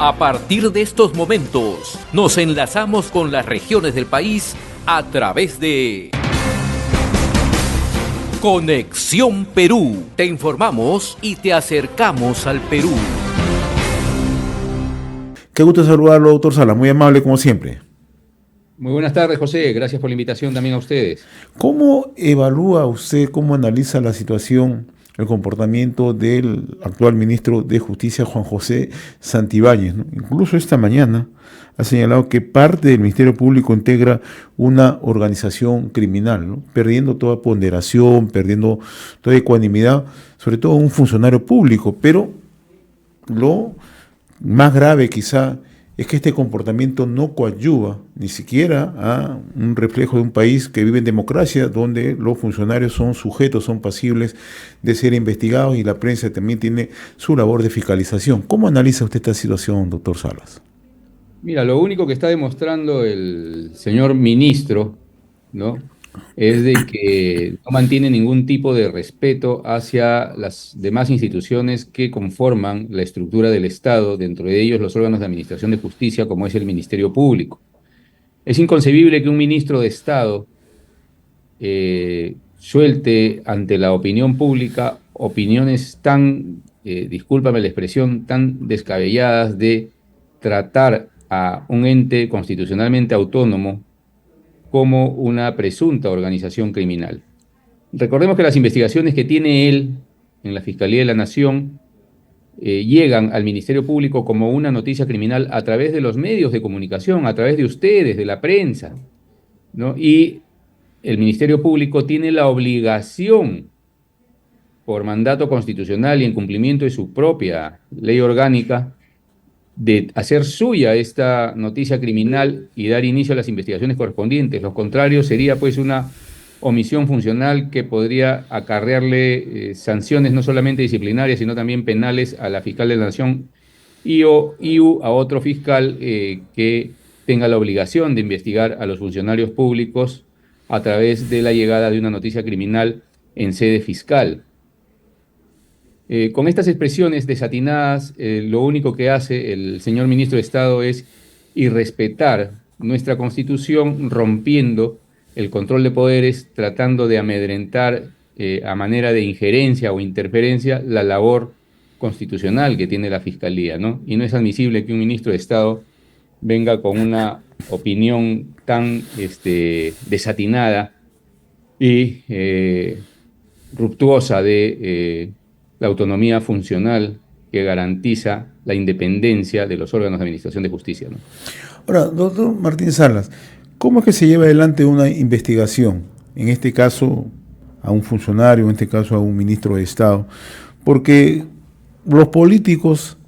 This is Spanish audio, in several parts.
A partir de estos momentos, nos enlazamos con las regiones del país a través de Conexión Perú. Te informamos y te acercamos al Perú. Qué gusto saludarlo, doctor Salas, muy amable como siempre. Muy buenas tardes, José. Gracias por la invitación también a ustedes. ¿Cómo evalúa usted, cómo analiza la situación, el comportamiento del actual ministro de Justicia, Juan José Santibáñez, ¿no? Incluso esta mañana ha señalado que parte del Ministerio Público integra una organización criminal, ¿no? Perdiendo toda ponderación, perdiendo toda ecuanimidad, sobre todo un funcionario público. Pero lo más grave quizá es que este comportamiento no coadyuva ni siquiera a un reflejo de un país que vive en democracia, donde los funcionarios son sujetos, son pasibles de ser investigados y la prensa también tiene su labor de fiscalización. ¿Cómo analiza usted esta situación, doctor Salas? Mira, lo único que está demostrando el señor ministro, ¿no?, es de que no mantiene ningún tipo de respeto hacia las demás instituciones que conforman la estructura del Estado, dentro de ellos los órganos de administración de justicia, como es el Ministerio Público. Es inconcebible que un ministro de Estado suelte ante la opinión pública opiniones tan, discúlpame la expresión, tan descabelladas de tratar a un ente constitucionalmente autónomo como una presunta organización criminal. Recordemos que las investigaciones que tiene él en la Fiscalía de la Nación llegan al Ministerio Público como una noticia criminal a través de los medios de comunicación, a través de ustedes, de la prensa, ¿no? Y el Ministerio Público tiene la obligación, por mandato constitucional y en cumplimiento de su propia ley orgánica, de hacer suya esta noticia criminal y dar inicio a las investigaciones correspondientes. Lo contrario sería pues una omisión funcional que podría acarrearle sanciones no solamente disciplinarias, sino también penales a la fiscal de la Nación y a otro fiscal que tenga la obligación de investigar a los funcionarios públicos a través de la llegada de una noticia criminal en sede fiscal. Con estas expresiones desatinadas, lo único que hace el señor ministro de Estado es irrespetar nuestra Constitución, rompiendo el control de poderes, tratando de amedrentar a manera de injerencia o interferencia la labor constitucional que tiene la Fiscalía, ¿no? Y no es admisible que un ministro de Estado venga con una opinión tan desatinada y ruptuosa de la autonomía funcional que garantiza la independencia de los órganos de administración de justicia, ¿no? Ahora, doctor Martín Salas, ¿cómo es que se lleva adelante una investigación? En este caso, a un funcionario, en este caso a un ministro de Estado, porque los políticos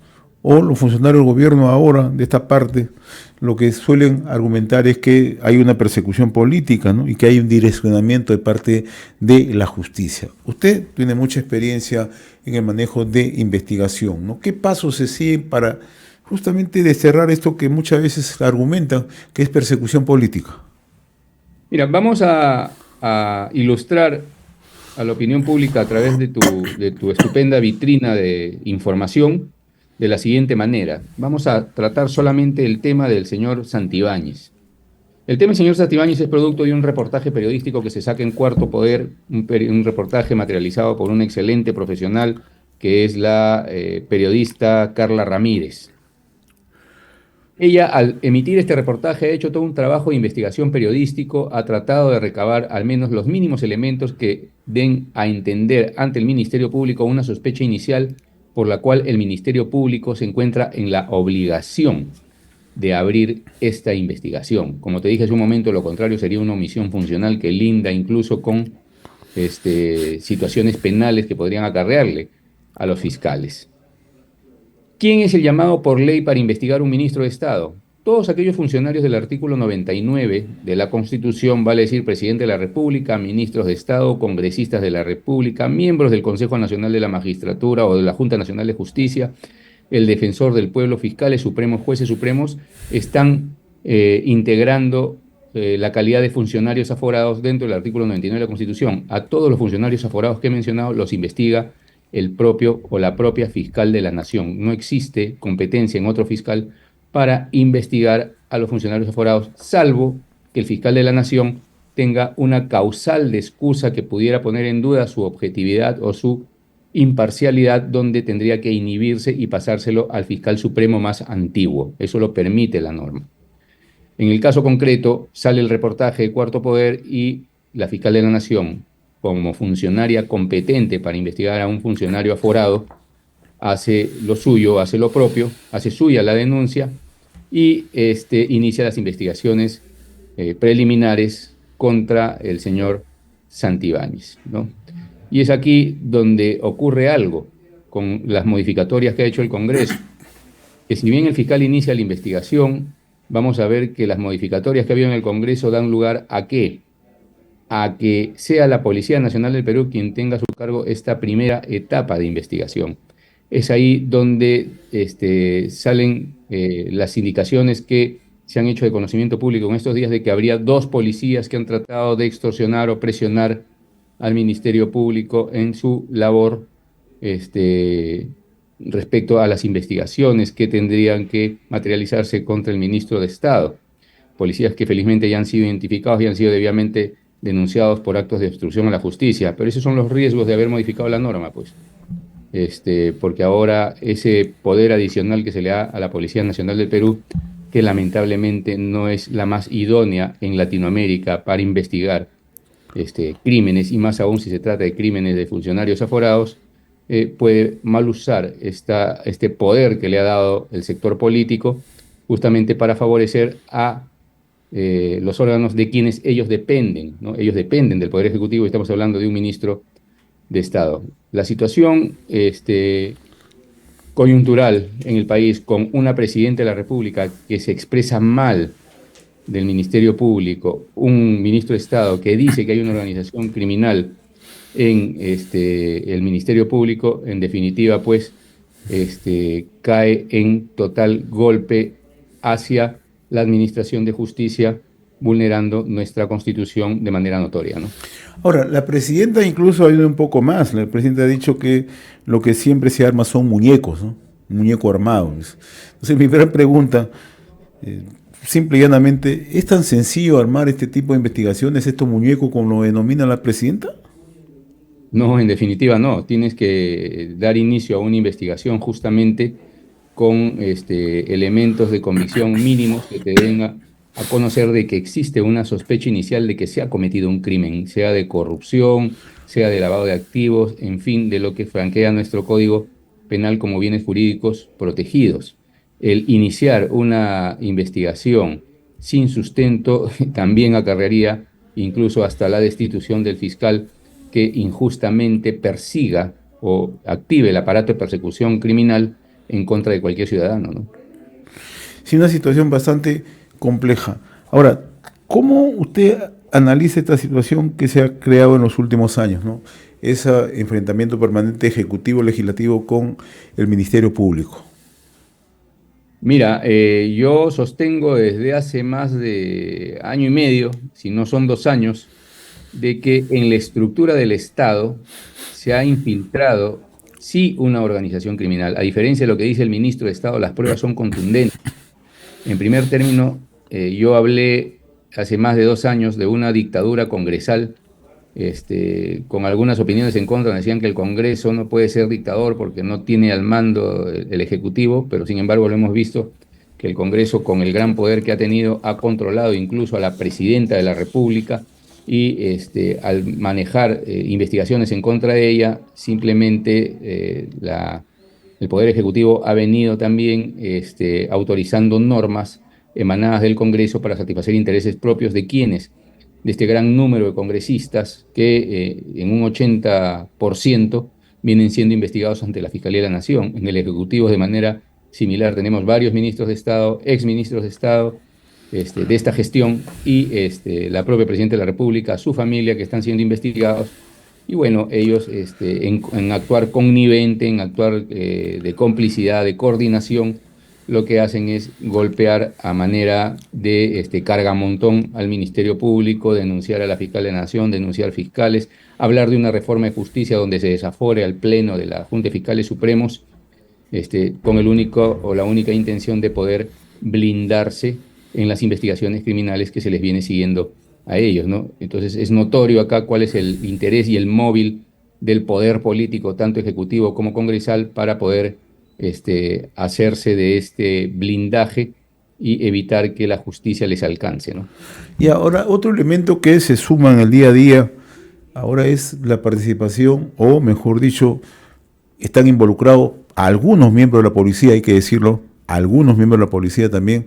o los funcionarios del gobierno ahora, de esta parte, lo que suelen argumentar es que hay una persecución política, ¿no? Y que hay un direccionamiento de parte de la justicia. Usted tiene mucha experiencia en el manejo de investigación, ¿no? ¿Qué pasos se siguen para justamente desterrar esto que muchas veces argumentan que es persecución política? Mira, vamos a ilustrar a la opinión pública a través de tu estupenda vitrina de información de la siguiente manera. Vamos a tratar solamente el tema del señor Santibáñez. El tema del señor Santibáñez es producto de un reportaje periodístico que se saca en Cuarto Poder, un reportaje materializado por una excelente profesional que es la periodista Carla Ramírez. Ella, al emitir este reportaje, ha hecho todo un trabajo de investigación periodístico, ha tratado de recabar al menos los mínimos elementos que den a entender ante el Ministerio Público una sospecha inicial por la cual el Ministerio Público se encuentra en la obligación de abrir esta investigación. Como te dije hace un momento, lo contrario sería una omisión funcional que linda incluso con situaciones penales que podrían acarrearle a los fiscales. ¿Quién es el llamado por ley para investigar un ministro de Estado? Todos aquellos funcionarios del artículo 99 de la Constitución, vale decir, presidente de la República, ministros de Estado, congresistas de la República, miembros del Consejo Nacional de la Magistratura o de la Junta Nacional de Justicia, el defensor del pueblo, fiscales supremos, jueces supremos, están integrando la calidad de funcionarios aforados dentro del artículo 99 de la Constitución. A todos los funcionarios aforados que he mencionado los investiga el propio o la propia fiscal de la nación. No existe competencia en otro fiscal para investigar a los funcionarios aforados, salvo que el fiscal de la nación tenga una causal de excusa que pudiera poner en duda su objetividad o su imparcialidad, donde tendría que inhibirse y pasárselo al fiscal supremo más antiguo. Eso lo permite la norma. En el caso concreto, sale el reportaje de Cuarto Poder y la fiscal de la Nación, como funcionaria competente para investigar a un funcionario aforado, hace lo suyo, hace lo propio, hace suya la denuncia y inicia las investigaciones preliminares contra el señor Santibáñez, ¿no? Y es aquí donde ocurre algo con las modificatorias que ha hecho el Congreso, que si bien el fiscal inicia la investigación, vamos a ver que las modificatorias que ha habido en el Congreso dan lugar ¿a qué? A que sea la Policía Nacional del Perú quien tenga a su cargo esta primera etapa de investigación. Es ahí donde salen las indicaciones que se han hecho de conocimiento público en estos días de que habría 2 policías que han tratado de extorsionar o presionar al Ministerio Público en su labor respecto a las investigaciones que tendrían que materializarse contra el ministro de Estado. Policías que felizmente ya han sido identificados y han sido debidamente denunciados por actos de obstrucción a la justicia. Pero esos son los riesgos de haber modificado la norma, pues. Porque ahora ese poder adicional que se le da a la Policía Nacional del Perú, que lamentablemente no es la más idónea en Latinoamérica para investigar crímenes, y más aún si se trata de crímenes de funcionarios aforados, puede mal usar este poder que le ha dado el sector político justamente para favorecer a los órganos de quienes ellos dependen, ¿no? Ellos dependen del Poder Ejecutivo y estamos hablando de un ministro de Estado. La situación coyuntural en el país, con una presidenta de la República que se expresa mal del Ministerio Público, un ministro de Estado que dice que hay una organización criminal en el Ministerio Público, en definitiva, pues, cae en total golpe hacia la administración de justicia, vulnerando nuestra Constitución de manera notoria, ¿no? Ahora, la presidenta incluso ha ido un poco más. La presidenta ha dicho que lo que siempre se arma son muñecos, ¿no? Un muñeco armado. Entonces, mi primera pregunta, simple y llanamente, ¿es tan sencillo armar este tipo de investigaciones, estos muñecos, como lo denomina la presidenta? No, en definitiva no. Tienes que dar inicio a una investigación justamente con elementos de convicción mínimos que te den a conocer de que existe una sospecha inicial de que se ha cometido un crimen, sea de corrupción, sea de lavado de activos, en fin, de lo que franquea nuestro Código Penal como bienes jurídicos protegidos. El iniciar una investigación sin sustento también acarrearía incluso hasta la destitución del fiscal que injustamente persiga o active el aparato de persecución criminal en contra de cualquier ciudadano, ¿no? Sí, una situación bastante compleja. Ahora, ¿cómo usted analiza esta situación que se ha creado en los últimos años, ¿no? Ese enfrentamiento permanente ejecutivo-legislativo con el Ministerio Público. Mira, yo sostengo desde hace más de año y medio, si no son 2 años, de que en la estructura del Estado se ha infiltrado, sí, una organización criminal. A diferencia de lo que dice el ministro de Estado, las pruebas son contundentes. En primer término, yo hablé hace más de 2 años de una dictadura congresal, con algunas opiniones en contra. Decían que el Congreso no puede ser dictador porque no tiene al mando el Ejecutivo, pero sin embargo lo hemos visto que el Congreso, con el gran poder que ha tenido, ha controlado incluso a la presidenta de la República y al manejar investigaciones en contra de ella, simplemente el Poder Ejecutivo ha venido también autorizando normas emanadas del Congreso para satisfacer intereses propios de quienes, de este gran número de congresistas que en un 80% vienen siendo investigados ante la Fiscalía de la Nación. En el Ejecutivo de manera similar tenemos varios ministros de Estado, exministros de Estado de esta gestión y la propia Presidenta de la República, su familia, que están siendo investigados. Y bueno, ellos en actuar connivente, en actuar de complicidad, de coordinación, lo que hacen es golpear a manera de cargamontón al Ministerio Público, denunciar a la Fiscal de la Nación, denunciar fiscales, hablar de una reforma de justicia donde se desafore al Pleno de la Junta de Fiscales Supremos, con el único o la única intención de poder blindarse en las investigaciones criminales que se les viene siguiendo a ellos, ¿no? Entonces es notorio acá cuál es el interés y el móvil del poder político, tanto ejecutivo como congresal, para poder hacerse de este blindaje y evitar que la justicia les alcance, ¿no? Y ahora otro elemento que se suma en el día a día ahora es la participación, o mejor dicho, están involucrados algunos miembros de la policía, hay que decirlo, algunos miembros de la policía también,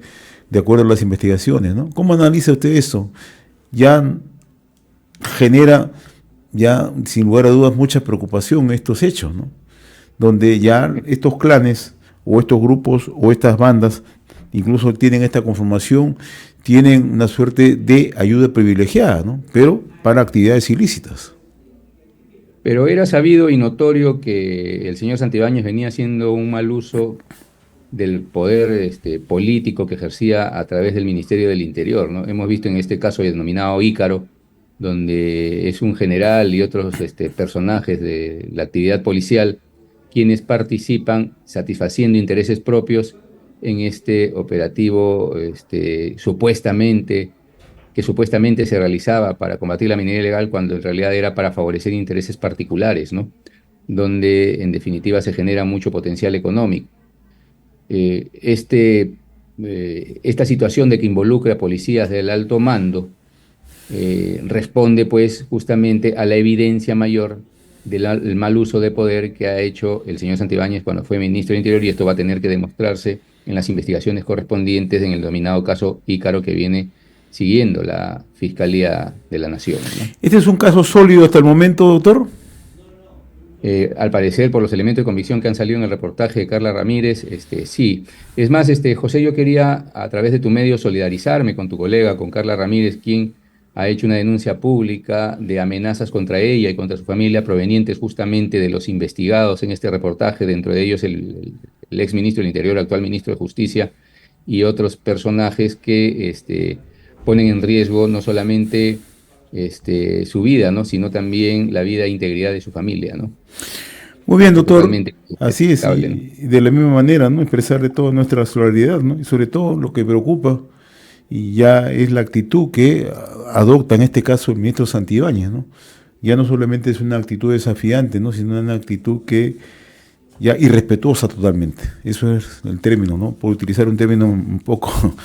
de acuerdo a las investigaciones, ¿no? ¿Cómo analiza usted eso? Ya genera, ya sin lugar a dudas, mucha preocupación estos hechos, ¿no? Donde ya estos clanes o estos grupos o estas bandas incluso tienen esta conformación, tienen una suerte de ayuda privilegiada, ¿no? Pero para actividades ilícitas. Pero era sabido y notorio que el señor Santibáñez venía haciendo un mal uso del poder político que ejercía a través del Ministerio del Interior, ¿no? Hemos visto en este caso denominado Ícaro, donde es un general y otros personajes de la actividad policial quienes participan satisfaciendo intereses propios en este operativo que supuestamente se realizaba para combatir la minería ilegal, cuando en realidad era para favorecer intereses particulares, ¿no? Donde en definitiva se genera mucho potencial económico. Esta situación de que involucre a policías del alto mando responde pues justamente a la evidencia mayor del mal uso de poder que ha hecho el señor Santibáñez cuando fue ministro del Interior, y esto va a tener que demostrarse en las investigaciones correspondientes en el denominado caso Ícaro que viene siguiendo la Fiscalía de la Nación, ¿no? ¿Este es un caso sólido hasta el momento, doctor? Al parecer, por los elementos de convicción que han salido en el reportaje de Carla Ramírez, sí. Es más, José, yo quería, a través de tu medio, solidarizarme con tu colega, con Carla Ramírez, quien ha hecho una denuncia pública de amenazas contra ella y contra su familia provenientes justamente de los investigados en este reportaje, dentro de ellos el ex ministro del Interior, actual ministro de Justicia, y otros personajes que ponen en riesgo no solamente su vida, ¿no?, sino también la vida e integridad de su familia, ¿no? Muy bien, doctor. Totalmente así es, y de la misma manera, ¿no?, expresarle toda nuestra solidaridad, ¿no?, y sobre todo lo que preocupa, y ya es la actitud que adopta en este caso el ministro Santibáñez, ¿no? Ya no solamente es una actitud desafiante, ¿no?, sino una actitud que ya irrespetuosa totalmente. Eso es el término, ¿no?, por utilizar un término un poco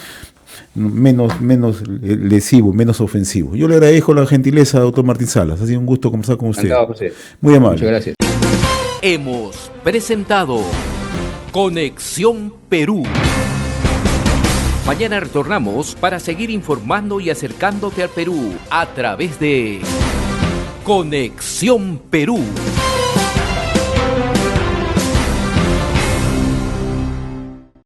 menos lesivo, menos ofensivo. Yo le agradezco la gentileza, doctor Martín Salas. Ha sido un gusto conversar con usted. Encantado, José. Muy amable. Muchas gracias. Hemos presentado Conexión Perú. Mañana retornamos para seguir informando y acercándote al Perú a través de Conexión Perú.